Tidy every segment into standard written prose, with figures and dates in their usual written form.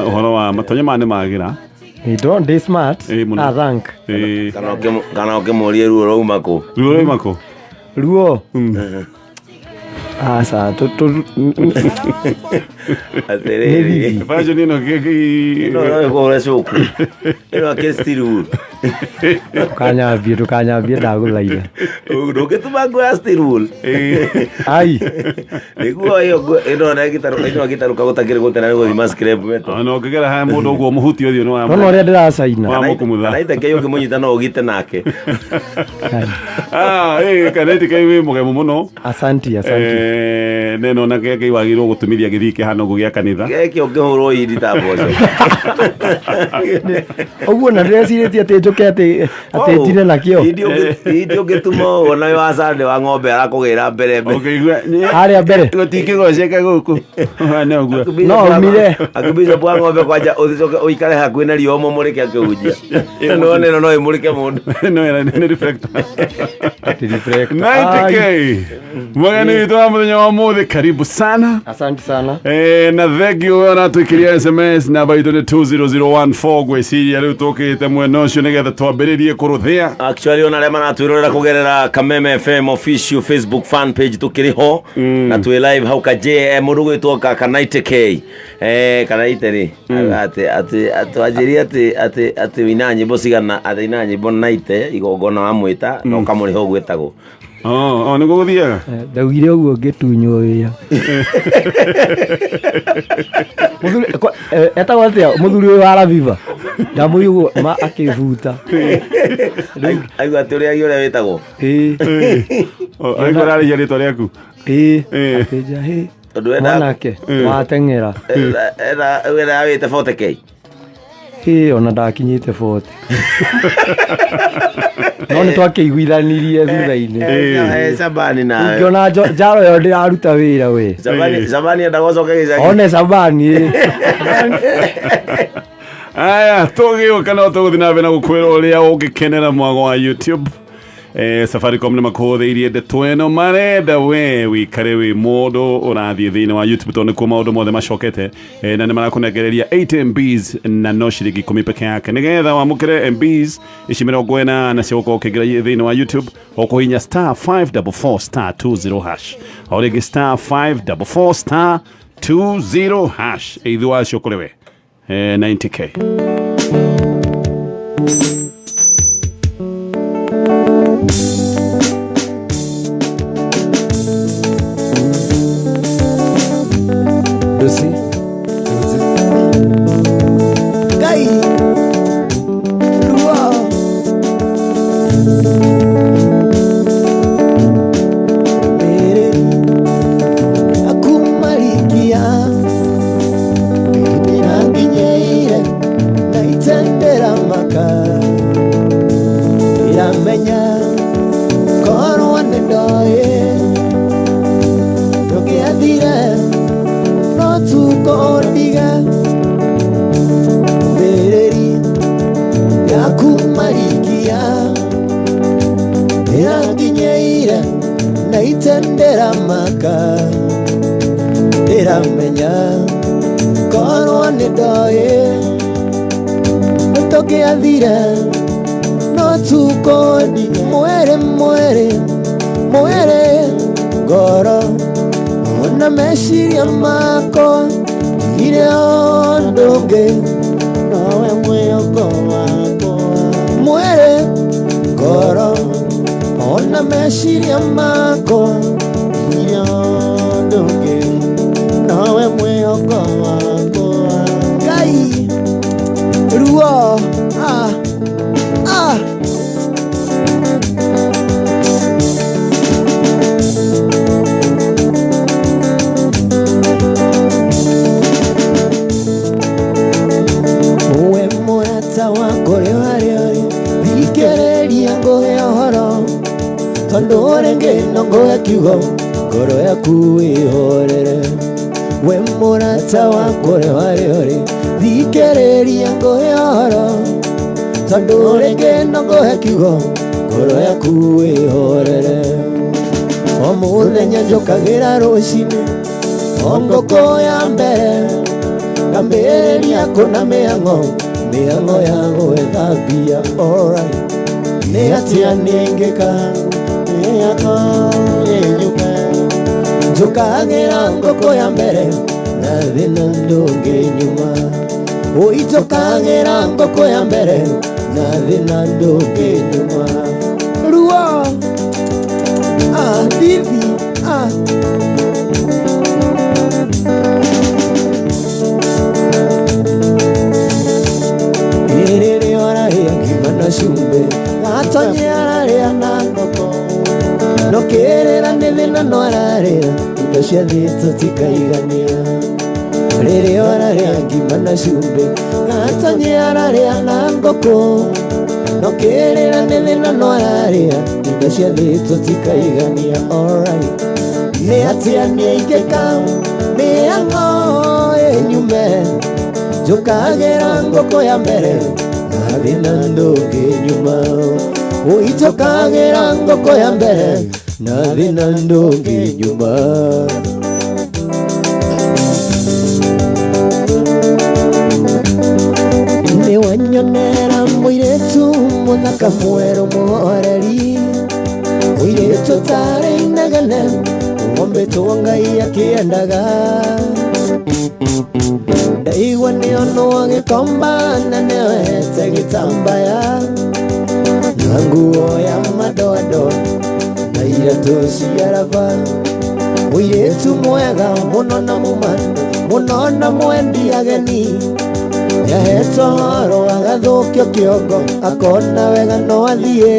uhoro wa matonyo mane magira don't be smart thank kana ukimurie ruo roumako ruo asa atere fajo nino kiki no go resoku ino akestiru tukanyambie ndaguthaitha ndũngĩtuma ya still ai niguo iyo ino gitaruka gutakire gutena niguo thima scrap meto no ngigera ha mundu uguo muhuti uthio no no ria ndiracaina wa mukumutha naita keyo kimunyita no ugite nake kaneti kai wi mugemu muno asante neno na keke wagirwo gutumithia githi kihano gugia kanitha keke ungihurwo indi ta boco oguo na ndĩrecirĩtie atĩ njuke atĩ njire nakĩo indi ungituma ona wa sande wa ng'ombe arakũgĩra mbere harĩa mbere gũtingĩgoceke gũkũ na ũguo no umire akibishopu wa ng'ombe kwanja ũthicoke ũikare hakuhĩ na riũa mũmũrĩke akĩhunjia no neno no ĩmũrĩke mũndũ no nĩ reflector 90k mwageni witũ wa mũthenya wa mũthĩ karibu sana asante sana na thengio we onatwĩkĩria SMS namba itũ nĩ 20014 gwĩciria rĩu tũkĩte mwena ũcio nĩgetha twambĩrĩrie kũrũthĩa actually ona arĩa maratwĩrorera kũgerera Kameme FM official Facebook fan page tũkĩrĩ ho na twĩ live hau ka JM mũndũ gwĩtwo kaka 90k kana iterĩ atwanjĩria atĩ wĩna nyĩmbo cigana atĩ wĩna nyĩmbo 90 igongona wa mwĩta no kamũrĩ ho gwĩtagwo nĩguo gũthiaga ndaugire ũguo ngĩtunywo wĩra etagwo atĩa mũthuri ũyũ wa Raviva ndamũĩ ũguo ma akĩbuta aigua atĩ ũrĩa ũrĩa wĩtagwo aigua ararĩhia rĩtwa rĩaku akĩnja mwanake wateng'era wĩra wĩte 40k ona ndakinyĩte 40 no nĩ twakĩiguithanirie thutha-inĩ Shabani nawe ngĩona njaro yo ndĩraruta wĩra we Shabani endagocoka gĩcagi one Shabani aya tũgĩũka no tũgũthiĩ na mbere na gũkwĩra ũrĩa ũngĩkenera mwago wa YouTube Safaricom nĩ makũhũthĩirie ndeto ĩno marenda we wĩikare wĩ mũndũ ũrathiĩ thĩinĩ wa YouTube tondũ nĩkuo maũndũ mothe macokete na nĩ marakũnengereria 8 MBs na no ciringi 10 peke yake nĩgetha wamũkĩre MBs ici 40 na cio gũkorwo ũkĩingĩra thĩinĩ wa YouTube ũkũhihinya *544*20# o rĩngĩ *544*20# either wacio kũrĩ we 90k Kagira roshine ongo ko ya mbere Kamberia kuna miango ya gwethambia. Alright, nĩ atĩa nĩngĩka miango yenyume njũkagĩra ngũkũ ya mbere na thĩna ndũngĩnyuma. Njũkagĩra ngũkũ ya mbere na thĩna ndũngĩnyuma. Ruo Bibi Irere orarĩa ngima na cumbĩ, Gatonye ararĩa na ngũkũ, Nũkĩrĩra nĩ thĩna no ararĩa indo cia thĩ tũtikaigania. Rĩrĩa orarĩa ngima na cumbĩ, Gatonye ararĩa na ngũkũ, Nũkĩrĩra nĩ thĩna no ararĩa indo cia thĩ tũtikaigania. Alright, nĩ atĩa nĩngĩka mĩango ĩnyume njũkagĩra ngũkũ ya mbere na thĩna ndũngĩnyuma. Njũkagĩra ngũkũ ya mbere na thĩna ndũngĩnyuma. Nĩ wanyonera mũirĩtu mũthaka mwerũ mũhoreri, mũirĩtu tarĩ inegene wombĩtwo Ngai akĩendaga. Ndaigua nĩonwo gĩkomba na nĩohete gĩtambaya na nguo ya madoadoa na iratũ cia raba. Mũirĩtu mwega mũno na mũmanu mũno na mwendi ageni, nĩahetwo horo agathũkio kĩongo akona wega no athiĩ.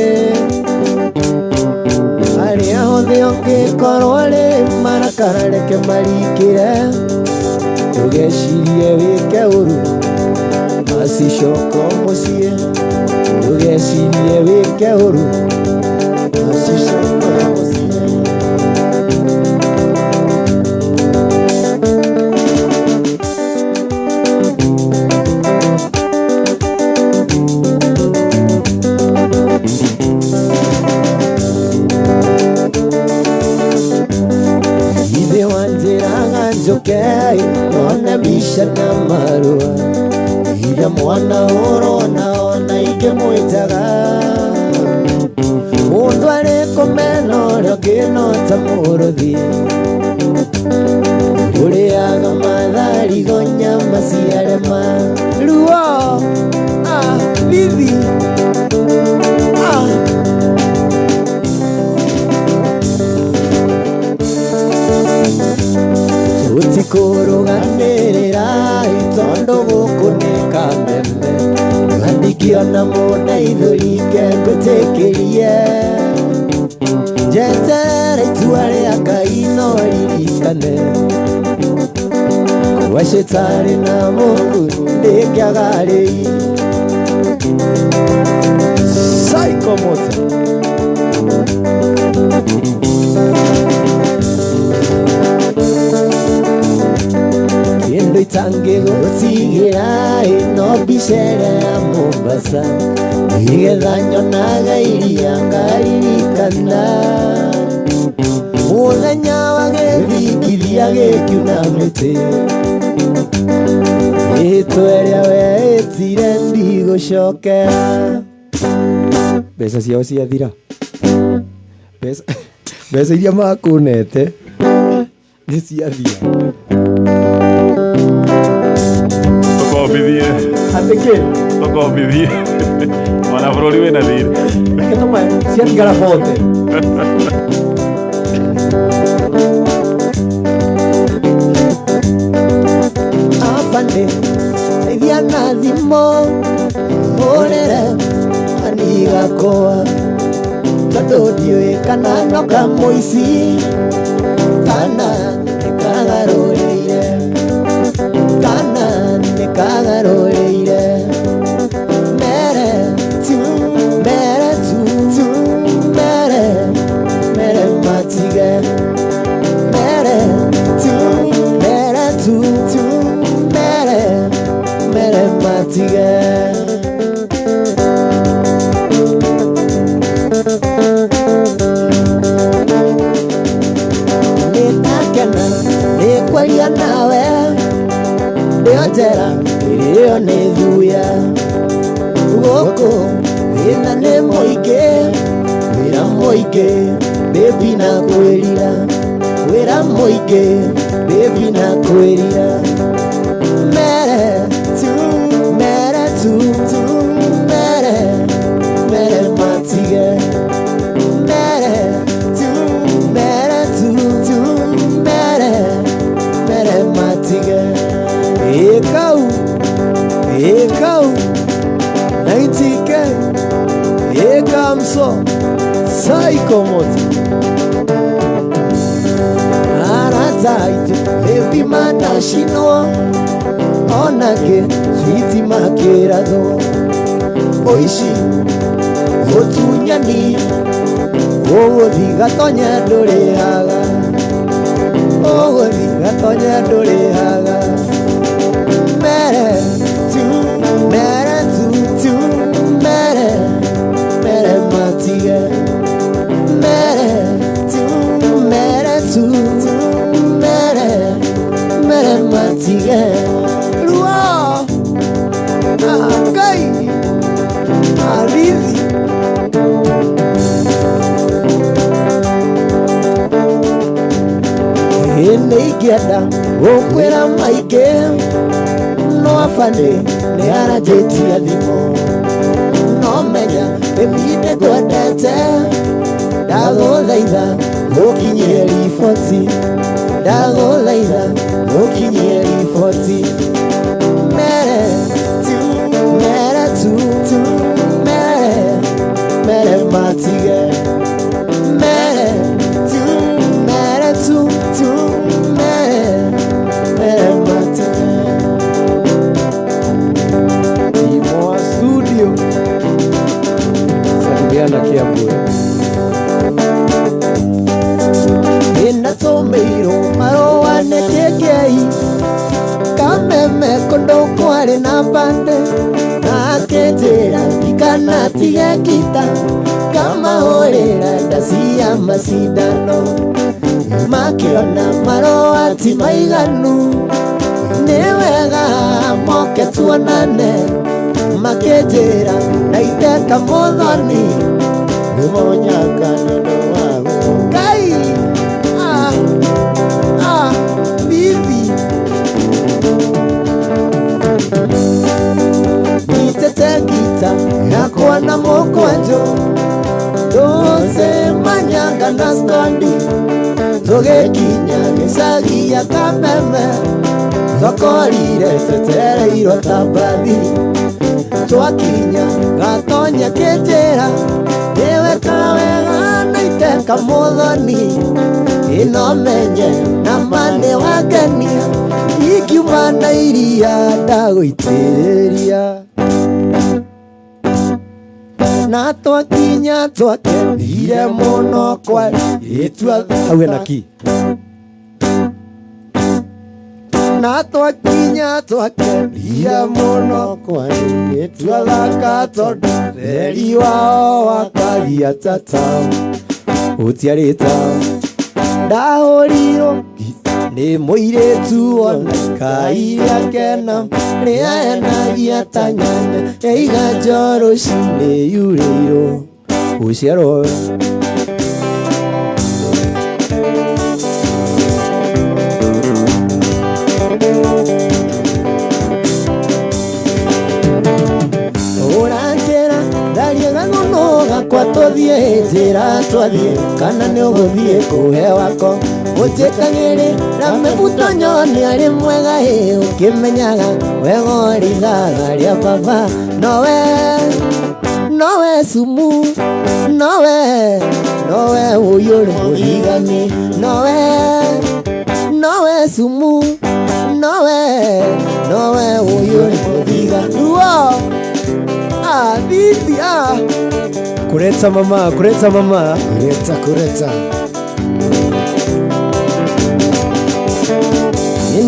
Arĩa hothe ũngĩkorwo rĩ marakara reke marikĩre, ndũgecirie wĩke ũru macicoka mũciĩ. Ndũgecirie wĩke ũru macicoka mũciĩ. Ithe wanjĩraga njũke none mbica na marũa, ira mwana ũrona ona ingĩmwĩtaga. Mũndũ arĩ kũmena ũrĩa ũngĩ no ta mũrũthi, ũrĩaga matharigo nyama ciarema. Ruo Bibi tũtikũrũgamĩrĩra tondũ gũkũ nĩ kameme, ngandikĩona mũnaithũri ngengũtĩkĩrie. Njetere itua rĩa Ngai no ririkane, kwa cĩtarĩ na mũndũ ndĩngĩagarĩ. Psycho Moto kĩndũ itangĩgũtigĩra no mbicere ya Mombasa, nĩgetha nyonaga iria ngaririkana. Mũthenya wa gĩthingithia gĩkiuna mĩtĩ, rĩtwa rĩa wetire ndigũcokera. Mbeca ciao ciathira, mbeca iria makunete nĩ ciathira. Tũkombithie Atĩ kĩ? tũkombithie mwana bũrũri wĩna thirĩ. Reke tũmae ciatigara bote. Afande teithia na thimũ hũrĩre mami gakũa, tondũ ndiũĩ kana no kamũici kana nĩkagarũrĩire, kana nĩkagarũrĩire. Mere tu mere matige, mere matige. Nĩndakena nĩkwaria nawe, ndĩonjera nĩ thuya gũkũ thĩna nĩ mũingĩ wĩra mũingĩ baby na kwĩrira wĩra mũingĩ baby na kwĩrira mere tu mere tu tu mere mere matige mere tu mere tu tu mere mere matige ekau 90K ekamso psycho mode anataitu baby manashino onake switi makirado oishi otunyani ogothiga tonya ndurehaga ogothiga tonya ndurehaga mere tu mere tu tu mere mere matige mere tu mere tu tu mere mere matige luo akai arizi Nĩingĩenda gũkwĩra maingĩ no afande nĩ aranjĩtia thimũ no menya baby nĩngwendete ndagũthaitha ũkinyie riboti ndagũthaitha ũkinyie riboti mere tu mere tu tu mere mere matige mere tu mere tu tu mere mere matige Imo studio Sangiana Kiambure Inatomeiro maroa nekekei Kameme kondo kware na bande Naketera ikana tige kita Kama horera dasia masidano Makiona maroa timaiganu Niwega moke tuonane Maketera na iteka modhoni Nimonyaka neno wangu Kai bibi Nitete gita yakwa na mokwanjo Dose manyanga na skondi Zoge kinya gisagi ya kameme Zokorire tetereiro tabadi Twakinya gatonya ketera Ewe kawega naiteka modhoni Inomenye na mane wakania Ikiumana iria ndagũitĩrĩria Na twakinya twakenire mũno kwa Itua hau enaki Na twakinya twakenire mũno kwa Itua thaka tondũ Reri wao wakagia tata Ũtiarĩta Ndahũrirwo nĩ mũirĩtu ona kaire akena rĩrĩa enagia ta nyanya yaiga njoro cinĩ yurĩirwo gũciarwo ũranjĩra tharia gagũno gakwa tũthiĩ njĩra twathiĩ kana nĩ ũgũthiĩ kũhe wako Ujekangere na mebutonyo ni ari mwega he ukimenyaga wego rithaga ria baba nowe sumu nowe uyuri muthigani nowe sumu nowe uyuri muthigani bibi kureta mama kureta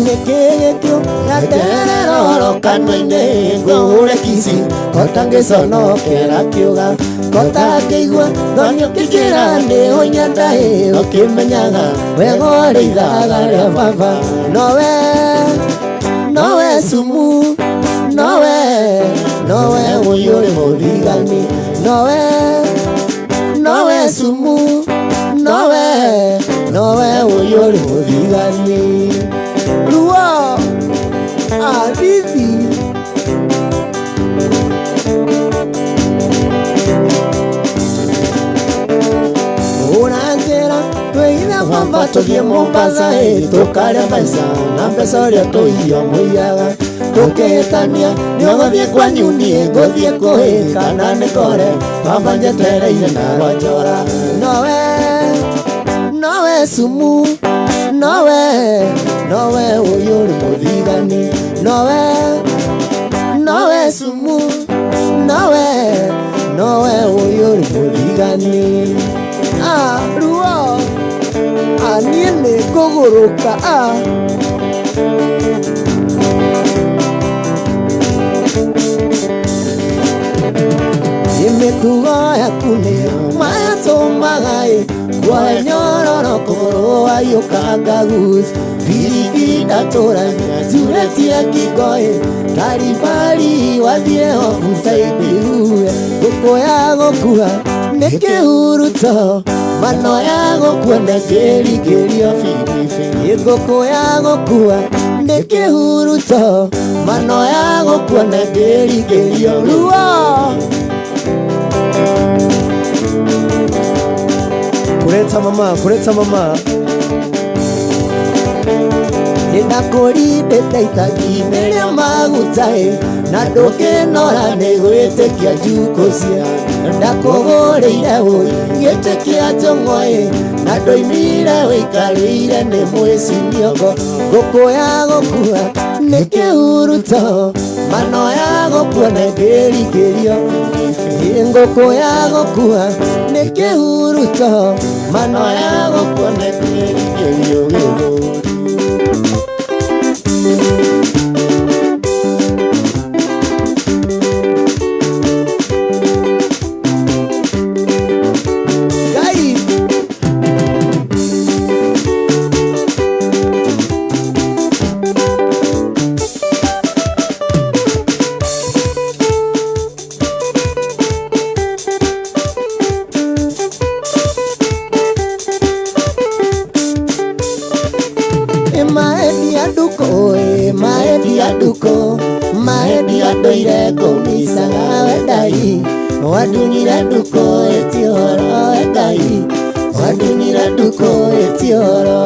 Nekekyo yaterero kanoine ngũre kisi kotangĩconokera kĩũga kotakĩigua thonio kĩkĩra nĩ ũnyenda ũkĩmenyaga wegore ithaga rĩa baba nowe sumu nowe muthigani nowe sumu nowe uyu uri muthigani ruo adithi unanjira twina kwamba tuthie Mombasa tukaria maica na mbeca uria tuiyo muiyaga tukihitania niguthie kwanyu nie nguthie kuhika na nikore kwamba njetereire na rwanjora nowe sumu nowe uyu uri muthigani nowe sumu nowe uyu uri muthigani ruo anie nĩ ngũgũrũka imĩtugo yaku nĩyo matũmaga kuoya nyororo kũgũrũ wayũkanga gus birigi ndatũrania njuretie kingo karibari wathiĩ ofusaidiue ngũkũ ya gũkua nĩ kĩhuruto mano ya gũkua nĩ kĩringĩrio biribiri ngũkũ ya gũkua nĩ kĩhuruto mano ya gũkua nĩ kĩringĩrio ruo kureta mama ndakũrindĩte itagi nĩrĩo maguta na ndũkĩnora nĩ gwĩtĩkia njukũ cia ndakũgũrĩire gĩtĩkia njong'o na ndũimire wĩikarĩire nĩ mwĩci mĩongo ngũkũ ya gũkua nĩ kĩhuruto mano ya gũkua nĩ kĩringĩrio ngũkũ ya gũkua nĩ kĩhuruto mano ya gũkua nĩ kĩringĩrio gĩthũri maedi andoire kũmicaga wendai wadunyire nduko ĩtihoro wendai wadunyire nduko ĩtihoro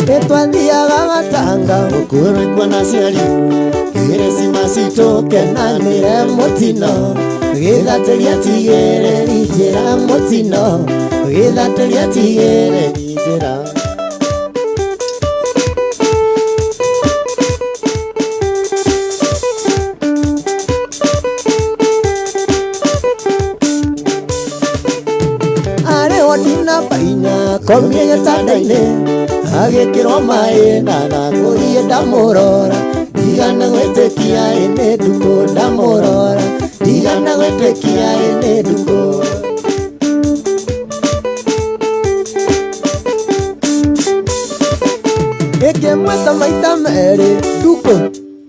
nĩtwathiaga gatanga gũkũrũkwo na ciari kĩrĩsimasi tũkenanĩre mũtino gĩthatĩria tigĩrĩri njĩra mũtino gĩthatĩria tigĩrĩri njĩra arĩ wodina bainya komie gĩtanda-inĩ agĩkĩrwo maĩ na ngũrie ndamũrora ndigana gwĩtĩkia nĩ ndukũ ndamũrora ndigana gwĩtĩkia nĩ ndukũ ĩkĩmweta maita merĩ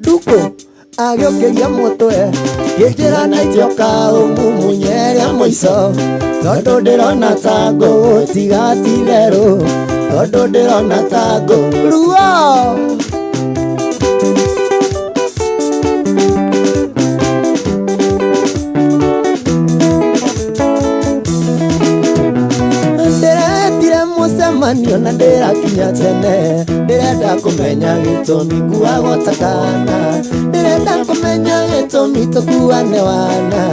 ndukũ agĩũkĩria mũtwe gĩkĩra na itioka ũmumunyeria mũico tondũ ndĩrona ta ngũgũtiga ti therũ tondũ ndĩrona ta ruo mũcemanio na ndĩrakinya tene ndĩrenda kũmenya gĩtũmi kuagwo takana ndĩrenda kũmenya gĩtũmi tũkuane wana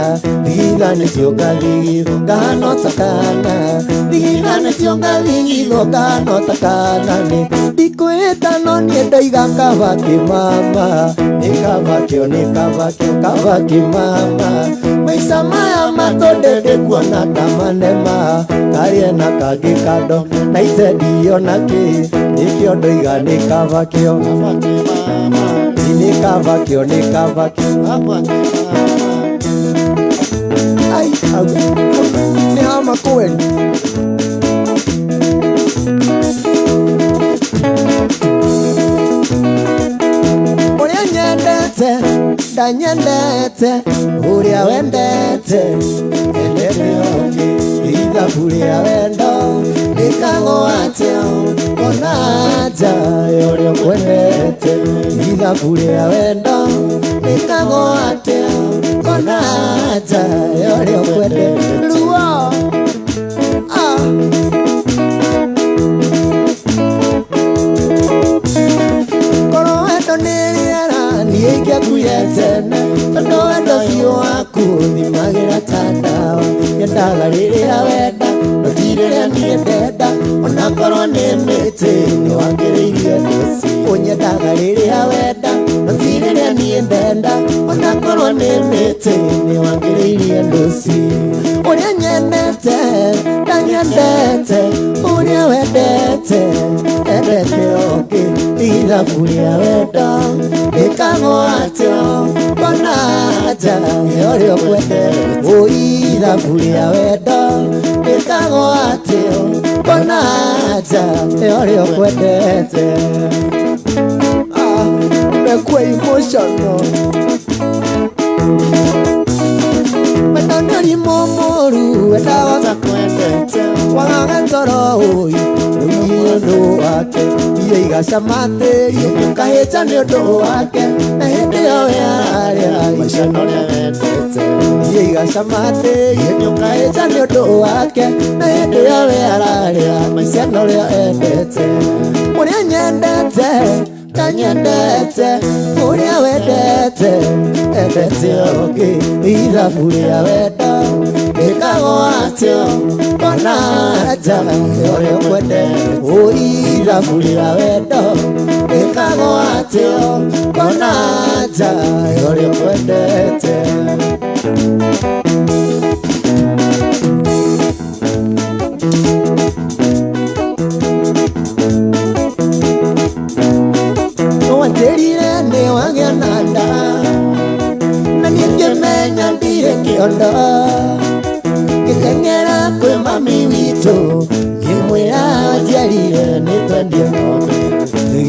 thigitha nĩcionga thigitho ngahano takana thigitha nĩcionga thigitho ngahano takana nĩ ndikwĩta no niĩ ndoiga kaba kĩmama nĩ kaba kĩmama maica maya matondete kuona tamanema karie na kangĩ kando na icendio na kĩ nĩkĩo ndoiga nĩ kaba kĩo nĩ kaba kĩo ai au nĩ hama kweli ndanyendete uria wendete endete ongi ithabu ria wendo rikagwo atĩa ona nja ya ũrĩa ũkwendete ithabu ria wendo rikagwo atĩa ona nja ya ũrĩa ũkwendete ruo korwo wendo nĩ rĩera niĩ ingĩakuire tene tondũ wendo biũ waku thimagĩra ta ndawa nyendaga rĩrĩa wenda no ti rĩrĩa niĩ ndenda ona korwo nĩ mĩtĩ nĩ wangĩrĩirie ndũci ũnyendaga rĩrĩa wenda no ti rĩrĩa niĩ ndenda ona korwo nĩ mĩtĩ nĩ wangĩrĩirie ndũci ũrĩa nyendete ndanyendete ũrĩa wendete endete ũngĩ ithabu rĩa wendo rĩkagwo atĩa ona nja ya ũrĩa ũkwendete ithabu rĩa wendo rĩkagwo atĩa ona nja ya ũrĩa ũkwendete mekuwa emotional wendo nĩ ũrimũ mũru wendaga ta kwendete wagaga toro ũyũ rũgiĩ ũndũ wake irio igacama tĩri ũkahĩnja nĩ ũndũ wake na hĩndĩ ĩyo we ararĩa icano rĩa wendete irio igacama tĩri ũkahĩnja nĩ ũndũ wake na hĩndĩ ĩyo we ararĩa icano rĩa wendete ũrĩa nyendete ndanyendete ũrĩa wendete endete ũngĩ ithabu rĩa wendo rĩkagwo atĩa ona nja ya ũrĩa ũkwendete ithabu rĩa wendo rĩkagwo atĩa ona nja ya ũrĩa ũkwendete wanjĩrire nĩ wagĩa na nda na niĩ ngĩmenya ndirĩ kĩondo ngĩteng'era kwĩ mami witũ ngĩmwĩra njiarire nĩ twendie ng'ombe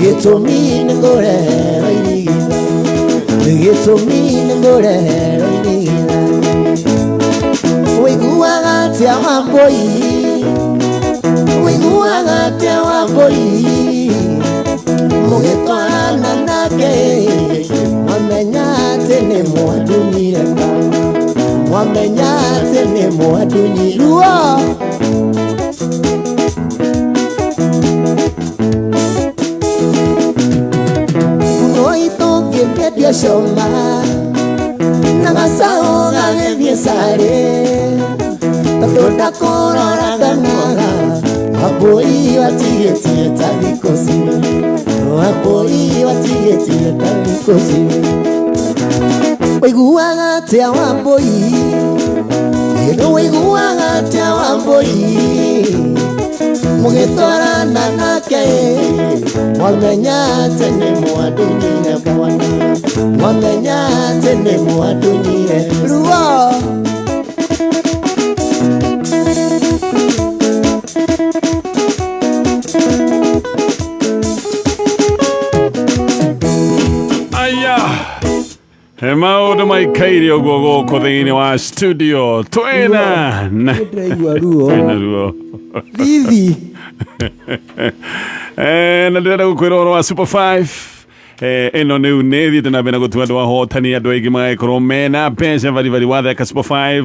gĩtũmi nĩ ngũreherwo irigithathi gĩtũmi nĩ ngũreherwo irigithathi ũiguaga atĩa Wambũi ũiguaga atĩa Wambũi mũgĩtwarana nake mwamenya atĩ nĩ mwandunyire mwamenya atĩ nĩ mwandunyirwo nguo itũ ngĩmĩendia coma na gacaũ gagĩthiĩ carĩ tondũ ndakũrora nganaga Wambũi watigĩtie ta thikũ cigĩrĩ Wambũi watigĩtie ta thikũ cigĩrĩ ũiguaga atĩa Wambũi ũiguaga atĩa Wambũi mũgĩtwarana nake mwamenya atĩ nĩ mwandunyire mwana mwamenya atĩ nĩ mwandunyire ruo he maũndũ maikaire ũguo gũkũ thĩinĩ wa studio twĩna ruo Vivi na ndĩrenda gũkwĩra ũhoro wa Super 5 ĩno nĩ thiĩte na mbere na gũtua andũ ahotani andũ aingĩ magagĩkorwo mena mbeca bari watheka Super 5